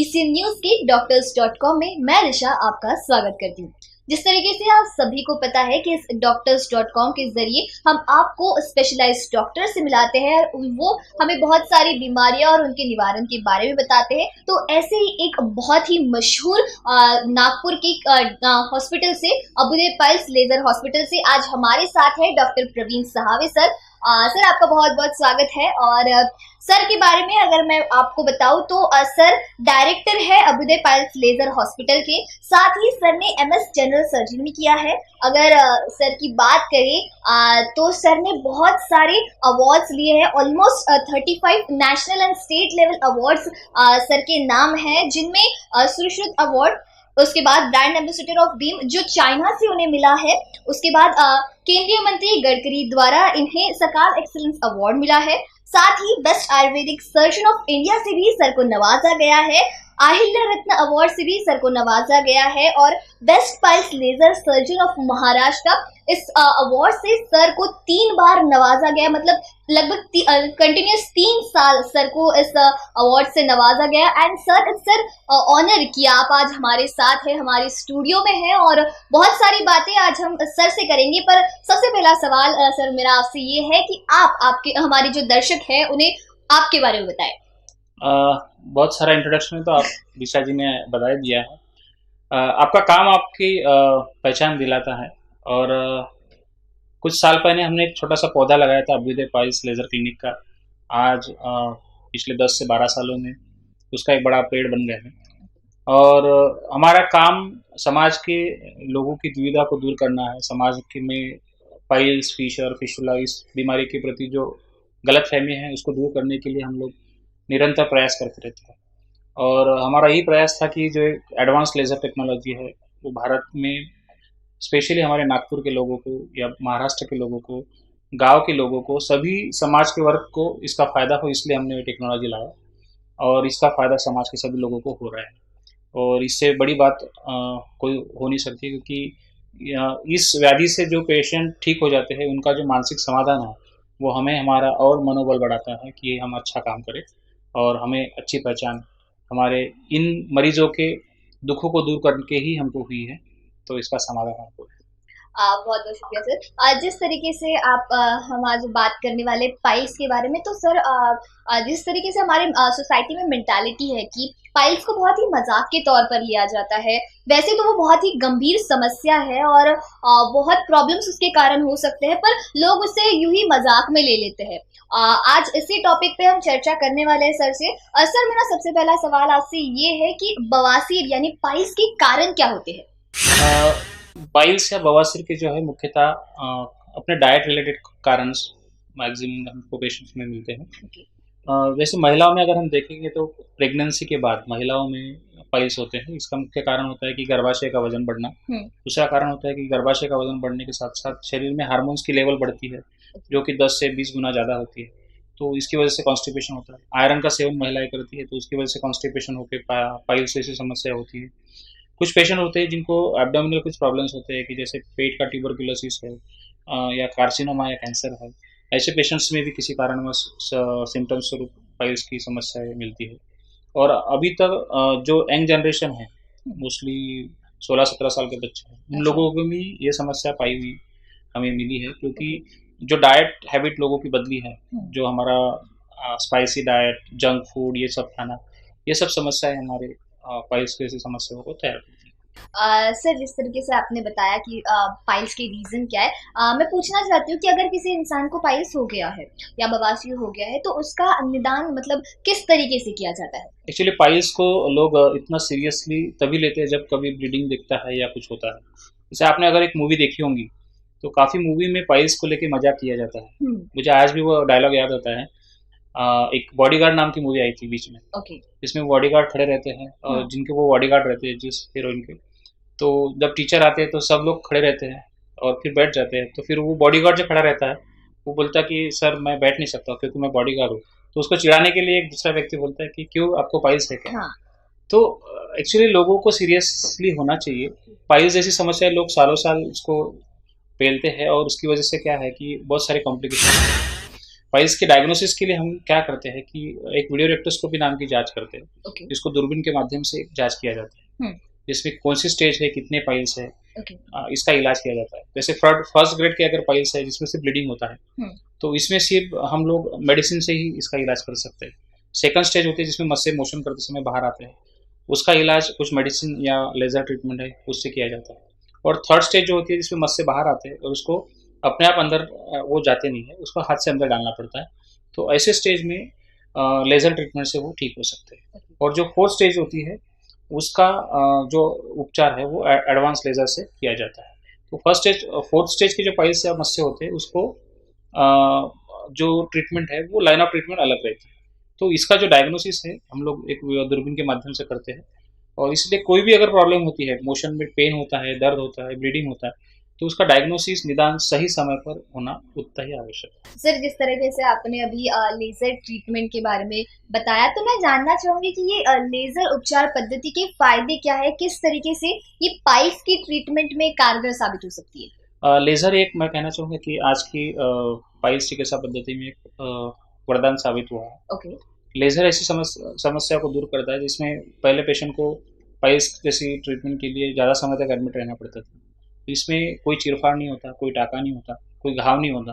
BC news के doctors.com में मैं ऋषा आपका स्वागत करती हूँ। जिस तरीके से आप सभी को पता है कि इस doctors.com के जरिए हम आपको स्पेशलाइज्ड डॉक्टर से मिलाते हैं और वो हमें बहुत सारी बीमारियां और उनके निवारण के बारे में बताते हैं। तो ऐसे ही एक बहुत ही मशहूर नागपुर की हॉस्पिटल से अभ्युदय पाइल्स लेजर हॉस्पिटल से आज हमारे साथ है डॉक्टर प्रवीण सहावे सर। सर आपका बहुत बहुत स्वागत है। और सर के बारे में अगर मैं आपको बताऊं तो सर डायरेक्टर है अभ्युदय पाइल्स लेजर हॉस्पिटल के, साथ ही सर ने एमएस जनरल सर्जरी में किया है। अगर सर की बात करें तो सर ने बहुत सारे अवार्ड्स लिए हैं, almost 35 national and state level awards sir के नाम हैं, जिनमें सुश्रुत अवार्ड, उसके बाद ब्रांड एम्बेसडर ऑफ बीम जो चाइना से उन्हें मिला है, उसके बाद केंद्रीय मंत्री गडकरी द्वारा इन्हें सकाल एक्सीलेंस अवार्ड मिला है, साथ ही best Ayurvedic surgeon of India से भी सर को नवाजा गया है, अहिल्या रत्न अवार्ड से भी सर को नवाजा गया है और best piles laser surgeon of Maharashtra इस अवार्ड से सर को 3 बार नवाजा गया। मतलब लगभग कंटिन्यूस 3 साल सर को इस अवार्ड से नवाजा गया। एंड सर ऑनर किया आप आज हमारे साथ है, हमारे स्टूडियो में है और बहुत सारी बातें आज हम सर से करेंगे। पर सबसे पहला सवाल सर मेरा आपसे ये है कि आपके हमारे जो दर्शक हैं उन्हें आपके बारे में बताएं। बहुत सारा इंट्रोडक्शन है तो आप दिशा जी ने बता दिया है। आपका काम आपकी पहचान दिलाता है। और कुछ साल पहले हमने एक छोटा सा पौधा लगाया था अभ्युदय पाइल्स लेजर क्लिनिक का। आज पिछले 10 से 12 सालों में उसका एक बड़ा पेड़ बन गया है। और हमारा काम समाज के लोगों की दुविधा को दूर करना है। समाज के में पाइल्स, फिशर, फिशुला इस बीमारी के प्रति जो गलत फहमी है उसको दूर करने के लिए हम लोग निरंतर प्रयास करते रहते हैं। और हमारा यही प्रयास था कि जो एडवांस लेज़र टेक्नोलॉजी है वो भारत में स्पेशली हमारे नागपुर के लोगों को या महाराष्ट्र के लोगों को, गांव के लोगों को, सभी समाज के वर्ग को इसका फ़ायदा हो, इसलिए हमने ये टेक्नोलॉजी लाया और इसका फ़ायदा समाज के सभी लोगों को हो रहा है। और इससे बड़ी बात कोई हो नहीं सकती, क्योंकि इस व्याधि से जो पेशेंट ठीक हो जाते हैं उनका जो मानसिक समाधान है वो हमें हमारा और मनोबल बढ़ाता है कि हम अच्छा काम करें और हमें अच्छी पहचान हमारे इन मरीजों के दुखों को दूर करके ही हमको हुई है, तो इसका समाधान हमको है। बहुत बहुत शुक्रिया सर। जिस तरीके से आप हम आज बात करने वाले पाइल्स के बारे में, तो सर जिस तरीके से हमारे सोसाइटी में मेंटालिटी है कि पाइल्स को बहुत ही मजाक के तौर पर लिया जाता है, वैसे तो वो बहुत ही गंभीर समस्या है और बहुत प्रॉब्लम्स उसके कारण हो सकते हैं, पर लोग उसे यूं ही मजाक में ले लेते हैं। आज इसी टॉपिक पे हम चर्चा करने वाले हैं सर से। सर मेरा सबसे पहला सवाल आपसे ये है कि बवासीर यानी पाइल्स के कारण क्या होते हैं? पाइल्स या बवासीर के जो है मुख्यतः अपने डाइट रिलेटेड कारण मैक्सिमम हमको पेशेंट्स में मिलते हैं। वैसे महिलाओं में अगर हम देखेंगे तो प्रेगनेंसी के बाद महिलाओं में पाइल्स होते हैं। इसका मुख्य कारण होता है कि गर्भाशय का वजन बढ़ना। दूसरा कारण होता है कि गर्भाशय का वजन बढ़ने के साथ साथ शरीर में हार्मोन्स की लेवल बढ़ती है जो कि 10 से 20 गुना ज़्यादा होती है, तो इसकी वजह से कॉन्स्टिपेशन होता है। आयरन का सेवन महिलाएं करती है तो उसकी वजह से कॉन्स्टिपेशन होकर पाइल्स जैसी समस्या होती है। कुछ पेशेंट होते हैं जिनको एब्डोमिनल कुछ प्रॉब्लम्स होते हैं कि जैसे पेट का ट्यूबरकुलोसिस है या कार्सिनोमा या कैंसर है। ऐसे पेशेंट्स में भी किसी कारणवश सिम्टम्स स्वरूप पाइल्स की समस्याएं मिलती है। और अभी तक जो यंग जनरेशन है, मोस्टली 16-17 साल के बच्चे हैं, उन लोगों को भी ये समस्या पाई हुई हमें मिली है, क्योंकि जो डाइट हैबिट लोगों की बदली है, जो हमारा स्पाइसी डाइट, जंक फूड, ये सब खाना, ये सब समस्याएं हमारे पाइल्स की समस्याओं को तैयार करती है। सर जिस तरीके से आपने बताया कि पाइल्स के रीजन क्या है, मैं पूछना चाहती हूँ कि अगर किसी इंसान को पाइल्स हो गया है या बवासीर हो गया है तो उसका निदान मतलब किस तरीके से किया जाता है? एक्चुअली पाइल्स को लोग इतना सीरियसली तभी लेते हैं जब कभी ब्लीडिंग दिखता है या कुछ होता है। जैसे आपने अगर एक मूवी देखी होंगी तो काफ़ी मूवी में पाइल्स को लेके मजाक किया जाता है। मुझे आज भी वो डायलॉग याद आता है। एक बॉडीगार्ड नाम की मूवी आई थी बीच में, जिसमें बॉडीगार्ड खड़े रहते हैं और जिनके वो बॉडीगार्ड रहते हैं जिस हीरोइन के, तो जब टीचर आते हैं तो सब लोग खड़े रहते हैं और फिर बैठ जाते हैं। तो फिर वो बॉडीगार्ड जो खड़ा रहता है वो बोलता है कि सर मैं बैठ नहीं सकता क्योंकि मैं बॉडीगार्ड हूँ। तो उसको चिढ़ाने के लिए एक दूसरा व्यक्ति बोलता है कि क्यों, आपको पाइल्स है क्या? तो एक्चुअली लोगों को सीरियसली होना चाहिए। पाइल्स जैसी समस्या लोग सालों साल उसको पेलते हैं और उसकी वजह से क्या है कि बहुत सारे कॉम्प्लिकेशन। पाइल्स के डायग्नोसिस के लिए हम क्या करते हैं कि एक वीडियो रेक्टोस्कोपी नाम की जांच करते हैं, ओके। जिसको दूरबीन के माध्यम से जांच किया जाता है, हम्म। जिसमें कौन सी स्टेज है, कितने पाइल्स है, ओके। इसका इलाज किया जाता है। जैसे फर्स्ट ग्रेड के अगर पाइल्स है जिसमें से ब्लीडिंग होता है, तो इसमें सिर्फ हम लोग मेडिसिन से ही इसका इलाज कर सकते हैं। सेकंड स्टेज होती है जिसमें मस्से मोशन करते समय बाहर आते हैं, उसका इलाज कुछ मेडिसिन या लेजर ट्रीटमेंट है उससे किया जाता है। और थर्ड स्टेज जो होती है जिसमें मस्से बाहर आते हैं और उसको अपने आप अंदर वो जाते नहीं है, उसको हाथ से अंदर डालना पड़ता है। तो ऐसे स्टेज में लेजर ट्रीटमेंट से वो ठीक हो सकते हैं। और जो फोर्थ स्टेज होती है उसका जो उपचार है वो एडवांस लेजर से किया जाता है। तो फर्स्ट स्टेज फोर्थ स्टेज के जो पाइल्स या मस्से होते हैं उसको जो ट्रीटमेंट है वो लाइन ऑफ ट्रीटमेंट अलग रहती है। तो इसका जो डायग्नोसिस है हम लोग एक दूरबीन के माध्यम से करते हैं। और इसलिए कोई भी अगर प्रॉब्लम होती है, मोशन में पेन होता है, दर्द होता है, ब्लीडिंग होता है, तो उसका डायग्नोसिस निदान सही समय पर होना उतना ही आवश्यक है। सर, जिस तरीके से आपने अभी लेजर ट्रीटमेंट के बारे में बताया, तो मैं जानना चाहूंगी कि ये लेजर उपचार पद्धति के फायदे क्या है, किस तरीके से ये पाइल्स की ट्रीटमेंट में कारगर साबित हो सकती है। लेजर एक मैं कहना चाहूँगा कि आज की पाइल्स चिकित्सा पद्धति में एक वरदान साबित हुआ है। ओके। लेजर ऐसी समस्या को दूर करता है जिसमें पहले पेशेंट को पाइल्स जैसी ट्रीटमेंट के लिए ज़्यादा समय तक एडमिट रहना पड़ता था। इसमें कोई चीरफाड़ नहीं होता, कोई टाका नहीं होता, कोई घाव नहीं होता,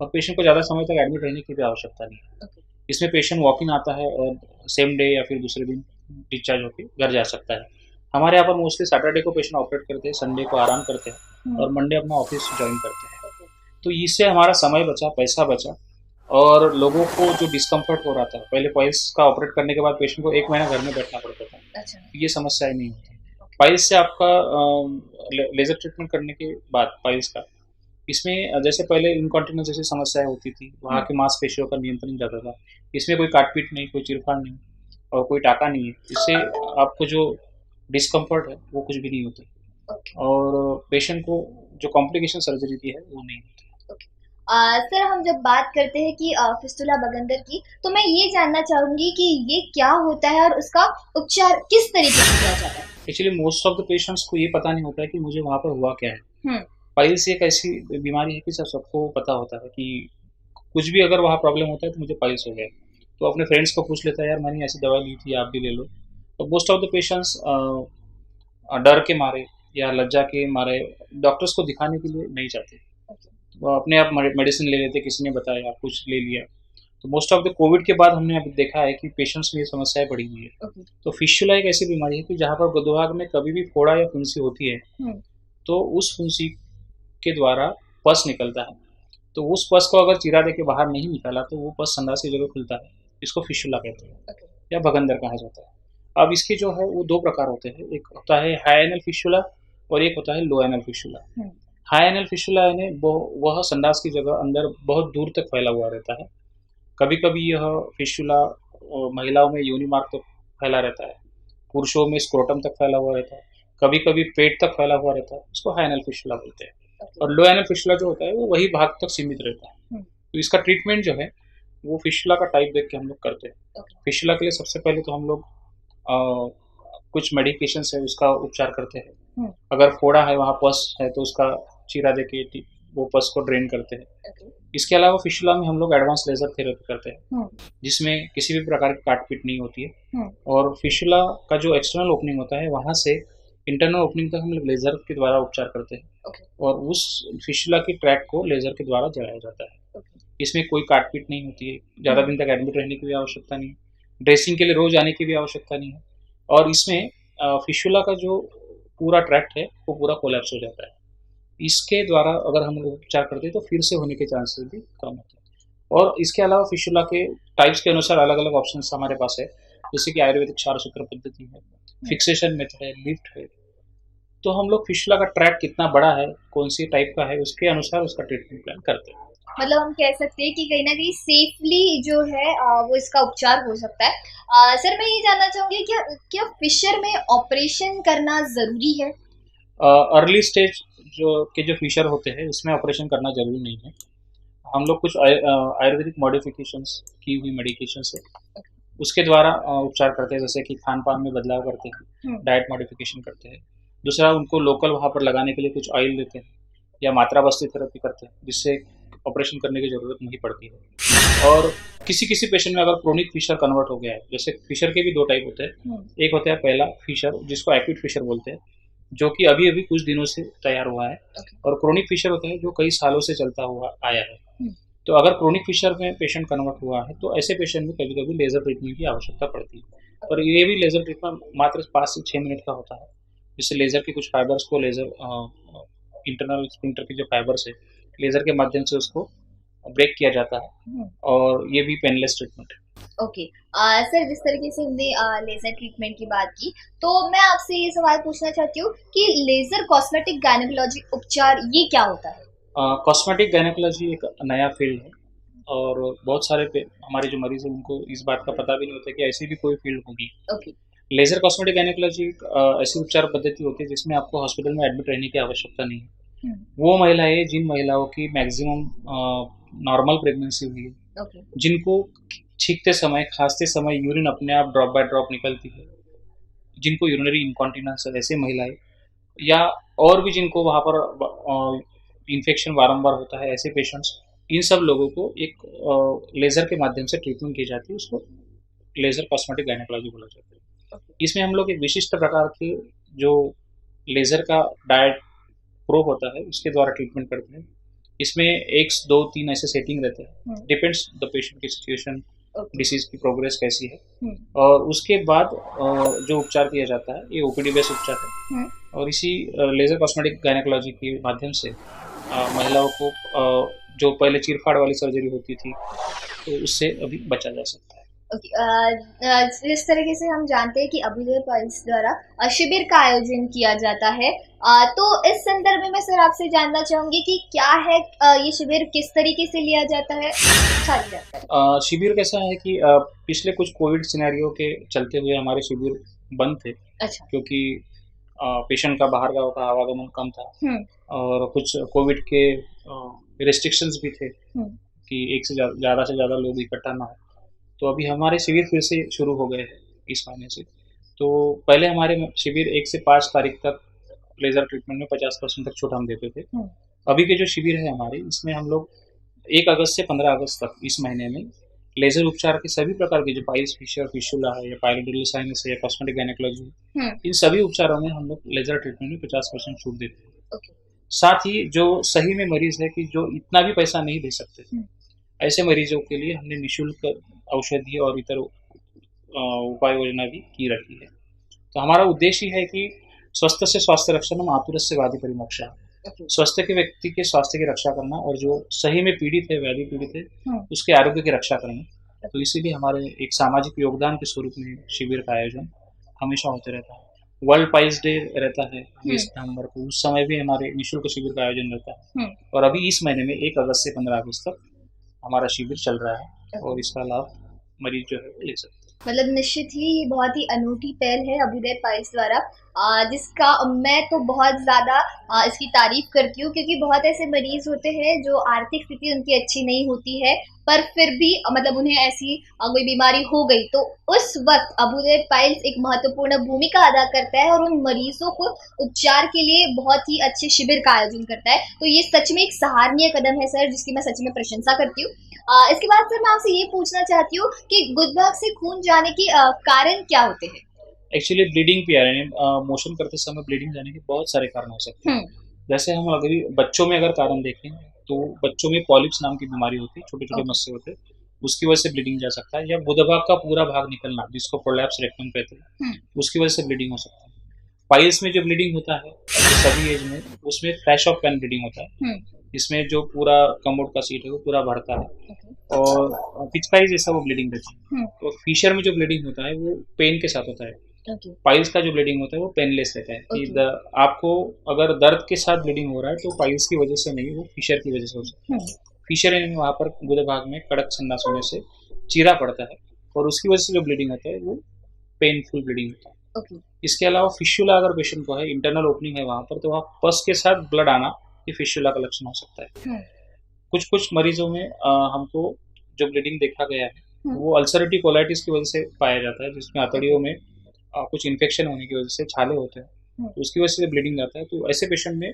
और पेशेंट को ज़्यादा समय तक एडमिट रहने की भी आवश्यकता नहीं है। इसमें पेशेंट वॉक इन आता है और सेम डे या फिर दूसरे दिन डिस्चार्ज होकर घर जा सकता है। हमारे यहाँ पर मोस्टली सैटरडे को पेशेंट ऑपरेट करते हैं, संडे को आराम करते हैं और मंडे अपना ऑफिस ज्वाइन करते हैं। तो इससे हमारा समय बचा, पैसा बचा, और लोगों को जो डिस्कम्फर्ट हो रहा था पहले पाइल्स का ऑपरेट करने के बाद पेशेंट को 1 महीना घर में बैठना पड़ता था। अच्छा। ये समस्या नहीं होती। पाइल्स से आपका लेजर ट्रीटमेंट करने के बाद पाइल्स का, इसमें जैसे पहले इनकॉन्टिनेंस जैसी समस्याएं होती थी, वहाँ के मांसपेशियों का नियंत्रण जाता था। इसमें कोई काटपीट नहीं, कोई चिरफाड़ नहीं और कोई टाका नहीं है। इससे आपको जो डिस्कम्फर्ट है वो कुछ भी नहीं होता और पेशेंट को जो कॉम्प्लिकेशन सर्जरी की है वो नहीं होती। सर, हम जब बात करते हैं कि फिस्टुला बगंदर की, तो मैं ये जानना चाहूंगी कि ये क्या होता है और उसका उपचार किस तरीके से किया जाता है। Actually most of the patients को ये पता नहीं होता है कि मुझे वहाँ पर हुआ क्या है। पाइल्स एक ऐसी बीमारी है कि सबको पता होता है कि कुछ भी अगर वहाँ प्रॉब्लम होता है तो मुझे पाइल्स हो गया, तो अपने फ्रेंड्स को पूछ लेता है, यार मैंने ऐसी दवाई ली थी, आप भी ले लो। तो मोस्ट ऑफ द पेशेंट्स डर के मारे या लज्जा के मारे डॉक्टर्स को दिखाने के लिए नहीं जाते, वो अपने आप मेडिसिन ले लेते, किसी ने बताया, कुछ ले लिया। तो मोस्ट ऑफ द कोविड के बाद हमने अभी देखा है कि पेशेंट्स में ये समस्याएं बढ़ी हुई है। तो फिस्टुला एक ऐसी बीमारी है कि जहाँ पर गुदभाग में कभी भी फोड़ा या फुंसी होती है तो उस फुंसी के द्वारा पस निकलता है। तो उस पस को अगर चीरा देके बाहर नहीं निकाला तो वो पस संडास की जगह खुलता है, इसको फिस्टुला कहते हैं या भगंदर कहा जाता है। अब इसके जो है वो 2 प्रकार होते हैं, एक होता है हाई एनल फिस्टुला और एक होता है low anal fistula. High anal fistula यानी वह संडास की जगह अंदर बहुत दूर तक फैला हुआ रहता है। कभी कभी यह फिस्टुला महिलाओं में योनि मार्ग तक फैला रहता है, पुरुषों में स्क्रोटम तक फैला हुआ रहता है, कभी कभी पेट तक फैला हुआ रहता है, इसको हाई एनल फिस्टुला बोलते हैं। और लो एनल फिस्टुला जो होता है वो वही भाग तक सीमित रहता है। तो इसका ट्रीटमेंट जो है वो फिस्टुला का टाइप देख के हम लोग करते हैं। फिस्टुला के लिए सबसे पहले तो हम लोग कुछ मेडिकेशन है उसका उपचार करते हैं। अगर फोड़ा है, वहाँ पस है, तो उसका चीरा देके वो पस को ड्रेन करते हैं। इसके अलावा फिस्टुला में हम लोग एडवांस लेजर थेरेपी करते हैं, जिसमें किसी भी प्रकार की काटपीट नहीं होती है। और फिस्टुला का जो एक्सटर्नल ओपनिंग होता है वहाँ से इंटरनल ओपनिंग तक हम लोग लेजर के द्वारा उपचार करते हैं और उस फिस्टुला की ट्रैक को लेजर के द्वारा जलाया जाता है। इसमें कोई काटपीट नहीं होती है, ज़्यादा दिन तक एडमिट रहने की भी आवश्यकता नहीं है, ड्रेसिंग के लिए रोज आने की भी आवश्यकता नहीं है। और इसमें फिस्टुला का जो पूरा ट्रैक्ट है वो पूरा कोलैप्स हो जाता है। इसके द्वारा अगर हम लोग उपचार करते हैं तो फिर से होने के चांसेस भी कम होते हैं। और इसके अलावा फिस्टुला के टाइप्स के अनुसार अलग अलग ऑप्शन हमारे पास है, जैसे कि आयुर्वेदिक 4 सूत्र पद्धति है, फिक्सेशन मेथड है, लिफ्ट है। तो हम लोग फिस्टुला का ट्रैक कितना बड़ा है, कौन सी टाइप का है, उसके अनुसार उसका ट्रीटमेंट प्लान करते हैं। मतलब हम कह सकते हैं कि कहीं ना कहीं सेफली जो है वो इसका उपचार हो सकता है। सर, मैं ये जानना चाहूंगी क्या फिशर में ऑपरेशन करना जरूरी है। अर्ली स्टेज जो फिशर होते हैं उसमें ऑपरेशन करना जरूरी नहीं है। हम लोग कुछ आयुर्वेदिक मॉडिफिकेशंस की हुई मेडिकेशंस है उसके द्वारा उपचार करते हैं, जैसे कि खान पान में बदलाव करते हैं, डाइट मॉडिफिकेशन करते हैं। दूसरा, उनको लोकल वहाँ पर लगाने के लिए कुछ ऑयल देते हैं या मात्रा बस्ती थेरेपी करते हैं, जिससे ऑपरेशन करने की ज़रूरत नहीं पड़ती है। और किसी किसी पेशेंट में अगर क्रोनिक फिशर कन्वर्ट हो गया है, जैसे फिशर के भी दो टाइप होते हैं। एक होता है पहला फिशर जिसको एक्यूट फिशर बोलते हैं, जो कि अभी अभी कुछ दिनों से तैयार हुआ है। और क्रोनिक फिशर होता है जो कई सालों से चलता हुआ आया है। तो अगर क्रोनिक फिशर में पेशेंट कन्वर्ट हुआ है तो ऐसे पेशेंट में कभी कभी लेजर ट्रीटमेंट की आवश्यकता पड़ती है। और ये भी लेजर ट्रीटमेंट मात्र 5 से 6 मिनट का होता है, जिससे लेजर के कुछ फाइबर्स को लेजर इंटरनल स्फिंक्टर के जो फाइबर्स है लेजर के माध्यम से उसको ब्रेक किया जाता है। और ये भी पेनलेस ट्रीटमेंट है। ओके सर, जिस तरीके से हमने लेजर ट्रीटमेंट की बात की, तो मैं आपसे ये सवाल पूछना चाहती हूँ कि लेजर कॉस्मेटिक गायनेकोलॉजी उपचार ये क्या होता है? कॉस्मेटिक गायनेकोलॉजी एक नया फील्ड है और बहुत सारे हमारे जो मरीज हैं उनको इस बात का पता भी नहीं होता कि ऐसी भी कोई फील्ड होगी। ओके। लेजर कॉस्मेटिक गायनेकोलॉजी एक ऐसी उपचार पद्धति होती है जिसमें आपको हॉस्पिटल में एडमिट रहने की आवश्यकता नहीं है। वो महिलाएं जिन महिलाओं की मैक्सिमम नॉर्मल प्रेगनेंसी हुई है, ओके। जिनको छींकते समय खांसते समय यूरिन अपने आप ड्रॉप बाय ड्रॉप निकलती है, जिनको यूरिनरी इनकॉन्टिनेंस है, ऐसे महिलाएं, या और भी जिनको वहाँ पर इन्फेक्शन बारंबार होता है, ऐसे पेशेंट्स, इन सब लोगों को एक लेज़र के माध्यम से ट्रीटमेंट की जाती है। उसको लेज़र कॉस्मेटिक गायनेकोलॉजी बोला जाता है। इसमें हम लोग एक विशिष्ट प्रकार के जो लेज़र का डायट प्रोब होता है उसके द्वारा ट्रीटमेंट करते हैं। इसमें 1, 2, 3 ऐसे सेटिंग रहते हैं, डिपेंड्स द पेशेंट की सिचुएशन, डिसीज की प्रोग्रेस कैसी है। और उसके बाद जो उपचार किया जाता है ये ओपीडी बेस्ड उपचार है। और इसी लेजर कॉस्मेटिक गायनेकोलॉजी के माध्यम से महिलाओं को जो पहले चीरफाड़ वाली सर्जरी होती थी तो उससे अभी बचा जा सकता है। ओके। जिस तरीके से हम जानते हैं कि अभ्युदय पल्स द्वारा शिविर का आयोजन किया जाता है, तो इस संदर्भ में मैं सर आपसे जानना चाहूंगी कि क्या है ये शिविर, किस तरीके से लिया जाता है, सारी जानकारी। शिविर कैसा है कि पिछले कुछ कोविड सिनेरियो के चलते हुए हमारे शिविर बंद थे। अच्छा। क्योंकि पेशेंट का बाहर गाँव का आवागमन कम था और कुछ कोविड के रेस्ट्रिक्शंस भी थे कि एक से ज़्यादा लोग इकट्ठा ना हो। तो अभी हमारे शिविर फिर से शुरू हो गए हैं इस महीने से। तो पहले हमारे शिविर 1 से 5 तारीख तक लेज़र ट्रीटमेंट में 50% तक छूट हम देते थे। अभी के जो शिविर है हमारे, इसमें हम लोग 1 अगस्त से 15 अगस्त तक इस महीने में लेज़र उपचार के सभी प्रकार के जो पाइल्स फिशर, फिशुला है या पायलोडुलर साइनस है या कॉस्मेटिक गायनेकोलॉजी, इन सभी उपचारों में हम लोग लेज़र ट्रीटमेंट में 50% छूट देते हैं। साथ ही जो सही में मरीज है कि जो इतना भी पैसा नहीं दे सकते, ऐसे मरीजों के लिए हमने निःशुल्क औषधि और इतर उपाय योजना भी की रखी है। तो हमारा उद्देश्य है कि स्वस्थ से स्वास्थ्य रक्षण आतुरस्य व्याधि परिमोक्षा, स्वस्थ के व्यक्ति के स्वास्थ्य की रक्षा करना और जो सही में पीड़ित है, व्याधि पीड़ित है, उसके आरोग्य की रक्षा करना। तो इसीलिए हमारे एक सामाजिक योगदान के स्वरूप में शिविर का आयोजन हमेशा होते रहता है। वर्ल्ड पाइल्स डे रहता है 20 नवंबर को, उस समय भी हमारे निःशुल्क शिविर का आयोजन रहता है। और अभी इस महीने में 1 अगस्त से 15 अगस्त तक हमारा शिविर चल रहा है और इसका लाभ मरीज जो है ले सकते हैं। मतलब निश्चित ही ये बहुत ही अनूठी पहल है अभ्युदय पाइल्स द्वारा, जिसका मैं तो बहुत ज़्यादा इसकी तारीफ करती हूँ, क्योंकि बहुत ऐसे मरीज होते हैं जो आर्थिक स्थिति उनकी अच्छी नहीं होती है, पर फिर भी मतलब उन्हें ऐसी कोई बीमारी हो गई तो उस वक्त अभ्युदय पाइल्स एक महत्वपूर्ण भूमिका अदा करता है और उन मरीजों को उपचार के लिए बहुत ही अच्छे शिविर का आयोजन करता है। तो ये सच में एक सराहनीय कदम है सर, जिसकी मैं सच में प्रशंसा करती हूँ। इसके बाद सर मैं आपसे ये पूछना चाहती हूँ कि गुदभाग से खून जाने के कारण क्या होते हैं? एक्चुअली ब्लीडिंग भी यानी मोशन करते समय ब्लीडिंग जाने के बहुत सारे कारण हो सकते हैं। जैसे हम अगर बच्चों में अगर कारण देखें तो बच्चों में पॉलिप्स नाम की बीमारी होती है, छोटे छोटे मस्से होते हैं, उसकी वजह से ब्लीडिंग जा सकता है। या गुदभाग का पूरा भाग निकलना जिसको प्रोलैप्स रेक्टम कहते हैं, उसकी वजह से ब्लीडिंग हो सकता है। पाइल्स में जो ब्लीडिंग होता है सभी एज में, उसमें फ्लैश ऑफ पैन ब्लीडिंग होता है, इसमें जो पूरा कमोड का सीट है वो पूरा भरता है और पिचकारी जैसा वो ब्लीडिंग रहती है। तो फिशर में जो ब्लीडिंग होता है वो पेन के साथ होता है। पाइल्स का जो ब्लीडिंग होता है वो पेनलेस रहता है कि आपको अगर दर्द के साथ ब्लीडिंग हो रहा है तो पाइल्स की वजह से नहीं, वो फिशर की वजह से हो सकता है। फिशर यानी वहाँ पर गुदभाग में कड़क संडास होने से चीरा पड़ता है और उसकी वजह से जो ब्लीडिंग होता है वो पेनफुल ब्लीडिंग होता है। इसके अलावा फिशुला अगर पेशेंट को है, इंटरनल ओपनिंग है वहाँ पर, तो वहाँ पस के साथ ब्लड आना ये फिशुला का लक्षण हो सकता है। कुछ मरीजों में हमको जो ब्लीडिंग देखा गया है वो अल्सरेटिव कोलाइटिस की वजह से पाया जाता है, जिसमें आंतड़ियों में कुछ इन्फेक्शन होने की वजह से छाले होते हैं, तो उसकी वजह से ब्लीडिंग आता है। तो ऐसे पेशेंट में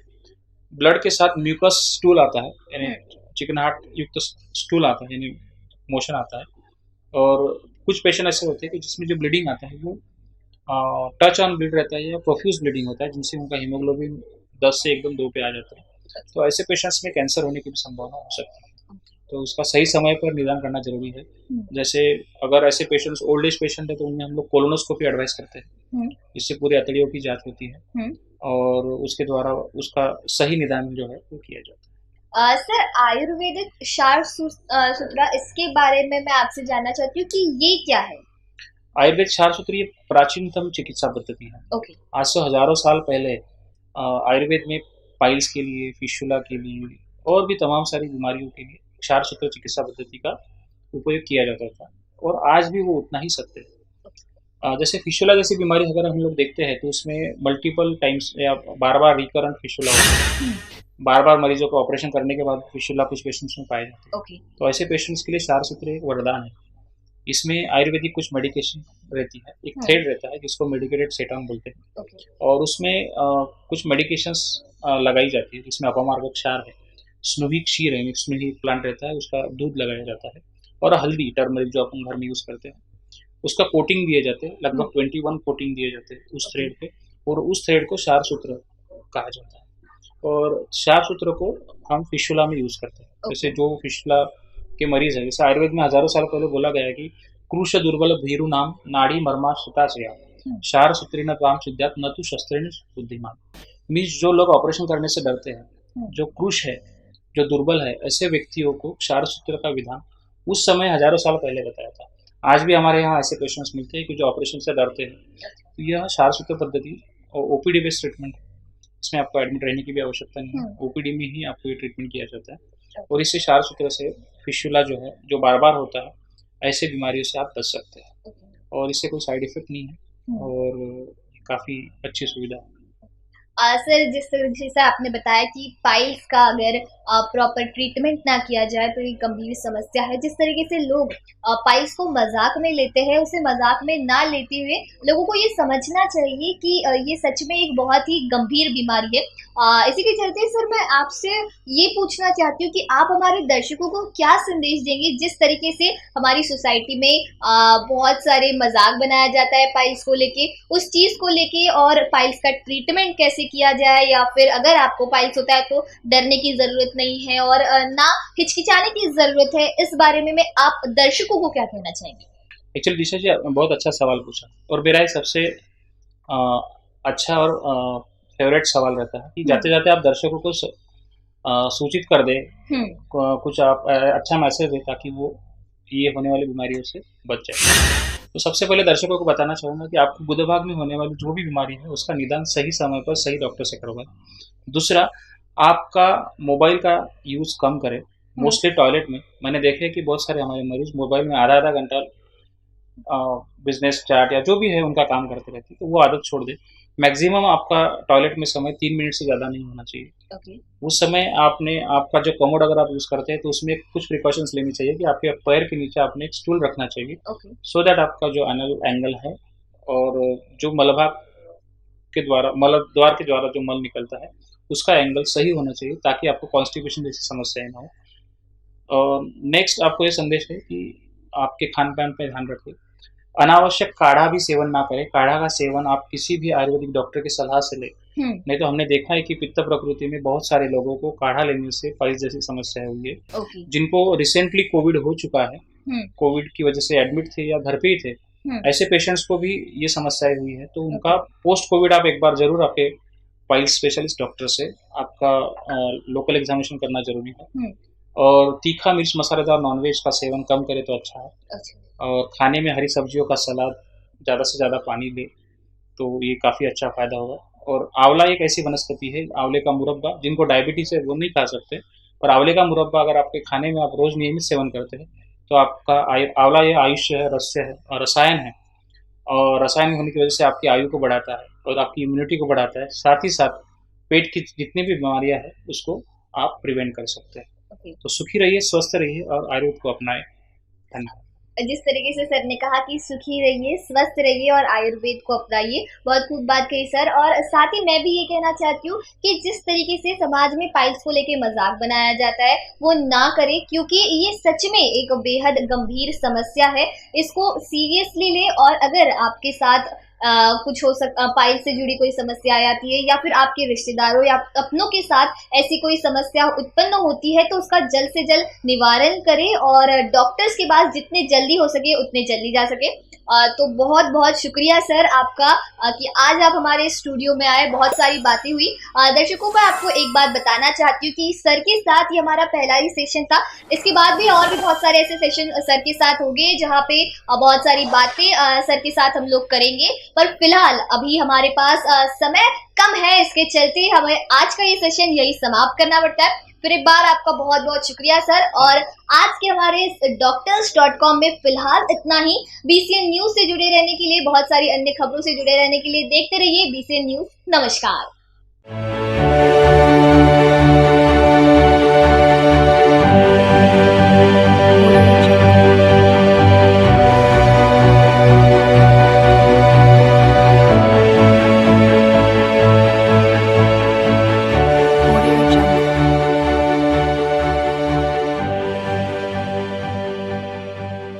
ब्लड के साथ म्यूकस स्टूल आता है, यानी चिकनाहट युक्त स्टूल आता है, यानी मोशन आता है। और कुछ पेशेंट ऐसे होते हैं कि जिसमें जो ब्लीडिंग आता है वो टच ऑन ब्लीड रहता है या प्रोफ्यूज ब्लीडिंग होता है, जिनसे उनका हीमोग्लोबिन 10 से एकदम 2 पे आ जाता है। तो ऐसे पेशेंट्स में कैंसर होने की भी संभावना हो सकती है। तो उसका सही समय पर निदान करना जरूरी है। जैसे अगर ऐसे पेशेंट्स ओल्ड एज पेशेंट है तो उनमें हम लोग कोलोनोस्कोपी एडवाइस करते हैं, जिससे पूरी अतड़ियों की जांच होती है और उसके द्वारा उसका सही निदान जो है वो किया जाता है। सर, आयुर्वेदिक सूत्रा, इसके बारे में मैं आपसे जानना चाहती हूँ कि ये क्या है? आयुर्वेद क्षार सूत्र ये प्राचीनतम चिकित्सा पद्धति है। ओके। आज से हजारों साल पहले आयुर्वेद में पाइल्स के लिए, फिशुला के लिए और भी तमाम सारी बीमारियों के लिए क्षार सूत्र चिकित्सा पद्धति का उपयोग किया जाता था और आज भी वो उतना ही सत्य है। जैसे फिशुला जैसी बीमारी अगर हम लोग देखते हैं तो उसमें मल्टीपल टाइम्स या बार बार रिकरेंट फिशुला होता है। बार बार मरीजों को ऑपरेशन करने के बाद फिशुला कुछ पेशेंट्स में पाए जाते हैं। तो ऐसे पेशेंट्स के लिए क्षार सूत्र एक वरदान है। इसमें आयुर्वेदिक कुछ मेडिकेशन रहती है, एक थ्रेड रहता है जिसको मेडिकेटेड सेटॉन बोलते हैं और उसमें कुछ मेडिकेशंस लगाई जाती है, जिसमें अपमार्ग क्षार है, स्नुही क्षीर है, स्नुही प्लांट रहता है, उसका दूध लगाया जाता है और हल्दी टर्मरिक जो अपन घर में यूज करते हैं उसका कोटिंग दिए जाते हैं, लगभग 21 कोटिंग दिए जाते हैं उस थ्रेड पे और उस थ्रेड को क्षार सूत्र कहा जाता है और क्षार सूत्र को हम फिशुला में यूज करते हैं। जैसे जो फिशुला के मरीज है, जैसे आयुर्वेद में हजारों साल पहले बोला गया है कि क्रूश दुर्बल भीरु नाम नाड़ी मर्मा सुता से क्षार सूत्री न काम सिद्धात न तु शस्त्रेण बुद्धिमान। मीन्स जो लोग ऑपरेशन करने से डरते हैं, जो क्रूश है, जो दुर्बल है, ऐसे व्यक्तियों को क्षार सूत्र का विधान उस समय हजारों साल पहले बताया था। आज भी हमारे यहाँ ऐसे पेशेंट्स मिलते हैं कि जो ऑपरेशन से डरते हैं। तो यह क्षार सूत्र पद्धति और ओपीडी बेस्ड ट्रीटमेंट है, इसमें आपको एडमिट रहने की भी आवश्यकता नहीं है, ओपीडी में ही आपको ये ट्रीटमेंट किया जाता है और इससे क्षार सूत्र से फिशुला जो है, जो बार बार होता है, ऐसे बीमारियों से आप बच सकते हैं और इससे कोई साइड इफेक्ट नहीं है और काफ़ी अच्छी सुविधा है। सर, जिस तरीके से आपने बताया कि पाइल्स का अगर प्रॉपर ट्रीटमेंट ना किया जाए तो ये गंभीर समस्या है। जिस तरीके से लोग पाइल्स को मजाक में लेते हैं, उसे मजाक में ना लेते हुए लोगों को ये समझना चाहिए कि ये सच में एक बहुत ही गंभीर बीमारी है। इसी के चलते सर, मैं आपसे ये पूछना चाहती हूँ कि आप हमारे दर्शकों को क्या संदेश देंगे, जिस तरीके से हमारी सोसाइटी में बहुत सारे मजाक बनाया जाता है पाइल्स को लेके, उस चीज को लेके, और पाइल्स का ट्रीटमेंट कैसे किया जाए, या फिर अगर आपको पाइल्स होता है तो डरने की जरूरत नहीं है और ना हिचकिचाने की जरूरत है, इस बारे में आप दर्शकों को क्या कहना चाहेंगे? एक्चुअली दिशा जी, बहुत अच्छा सवाल पूछा और मेरा एक सबसे अच्छा और फेवरेट सवाल रहता है कि जाते जाते आप दर्शकों को सूचित कर दे, कुछ आप अच्छा मैसेज दे ताकि वो ये होने वाली बीमारियों से बच जाए। तो सबसे पहले दर्शकों को बताना चाहूँगा कि आपको गुदे भाग में होने वाली जो भी बीमारी है उसका निदान सही समय पर सही डॉक्टर से करवाएं। दूसरा, आपका मोबाइल का यूज़ कम करें, मोस्टली टॉयलेट में। मैंने देखा है कि बहुत सारे हमारे मरीज मोबाइल में आधा आधा घंटा बिजनेस चैट या जो भी है उनका काम करते रहते हैं, तो वो आदत छोड़ दे। मैक्सिमम आपका टॉयलेट में समय 3 मिनट से ज़्यादा नहीं होना चाहिए। उस समय आपने आपका जो कमोड अगर आप यूज़ करते हैं तो उसमें कुछ प्रिकॉशंस लेनी चाहिए कि आपके पैर के नीचे आपने एक स्टूल रखना चाहिए, सो दैट आपका जो एनल एंगल है और जो मलभाग के द्वारा, मल द्वार के द्वारा जो मल निकलता है उसका एंगल सही होना चाहिए ताकि आपको कॉन्स्टिपेशन जैसी समस्याएं ना हो। और नेक्स्ट आपको ये संदेश है कि आपके खान पान पर ध्यान रखें, अनावश्यक काढ़ा भी सेवन ना करें। काढ़ा का सेवन आप किसी भी आयुर्वेदिक डॉक्टर की सलाह से लें। नहीं तो हमने देखा है कि पित्त प्रकृति में बहुत सारे लोगों को काढ़ा लेने से पाइल्स जैसी समस्या हुई है। जिनको रिसेंटली कोविड हो चुका है, कोविड की वजह से एडमिट थे या घर पे ही थे, ऐसे पेशेंट्स को भी ये समस्याएं हुई है। तो उनका पोस्ट कोविड आप एक बार जरूर आपके पाइल्स स्पेशलिस्ट डॉक्टर से आपका लोकल एग्जामिनेशन करना जरूरी है। और तीखा मिर्च मसालेदार नॉनवेज का सेवन कम करे तो अच्छा है। और खाने में हरी सब्जियों का सलाद, ज़्यादा से ज़्यादा पानी ले तो ये काफ़ी अच्छा फ़ायदा होगा। और आंवला एक ऐसी वनस्पति है, आंवले का मुरब्बा, जिनको डायबिटीज़ है वो नहीं खा सकते, पर आंवले का मुरब्बा अगर आपके खाने में आप रोज़ नियमित सेवन करते हैं तो आपका आंवला ये आयुष्य है, रस्य है और रसायन है, और रसायन होने की वजह से आपकी आयु को बढ़ाता है और आपकी इम्यूनिटी को बढ़ाता है। साथ ही साथ पेट की जितनी भी बीमारियाँ हैं उसको आप प्रिवेंट कर सकते हैं। तो सुखी रहिए, स्वस्थ रहिए और आयुर्वेद को अपनाएं। धन्यवाद। जिस तरीके से सर ने कहा कि सुखी रहिए, स्वस्थ रहिए और आयुर्वेद को अपनाइए, बहुत खूब बात कही सर। और साथ ही मैं भी ये कहना चाहती हूँ कि जिस तरीके से समाज में पाइल्स को लेके मजाक बनाया जाता है वो ना करें, क्योंकि ये सच में एक बेहद गंभीर समस्या है। इसको सीरियसली ले, और अगर आपके साथ कुछ हो सकता, पाइल से जुड़ी कोई समस्या आती है या फिर आपके रिश्तेदारों या अपनों के साथ ऐसी कोई समस्या उत्पन्न होती है तो उसका जल्द से जल्द निवारण करें और डॉक्टर्स के पास जितने जल्दी हो सके उतने जल्दी जा सके। तो बहुत बहुत शुक्रिया सर आपका कि आज आप हमारे स्टूडियो में आए, बहुत सारी बातें हुई। दर्शकों को आपको एक बात बताना चाहती हूँ कि सर के साथ ये हमारा पहला ही सेशन था। इसके बाद भी और भी बहुत सारे ऐसे सेशन सर के साथ होंगे जहाँ पे बहुत सारी बातें सर के साथ हम लोग करेंगे, पर फिलहाल अभी हमारे पास समय कम है, इसके चलते हमें आज का ये सेशन यही समाप्त करना पड़ता है। फिर एक बार आपका बहुत बहुत शुक्रिया सर। और आज के हमारे doctors.com में फिलहाल इतना ही। BCN न्यूज से जुड़े रहने के लिए, बहुत सारी अन्य खबरों से जुड़े रहने के लिए देखते रहिए BCN न्यूज। नमस्कार।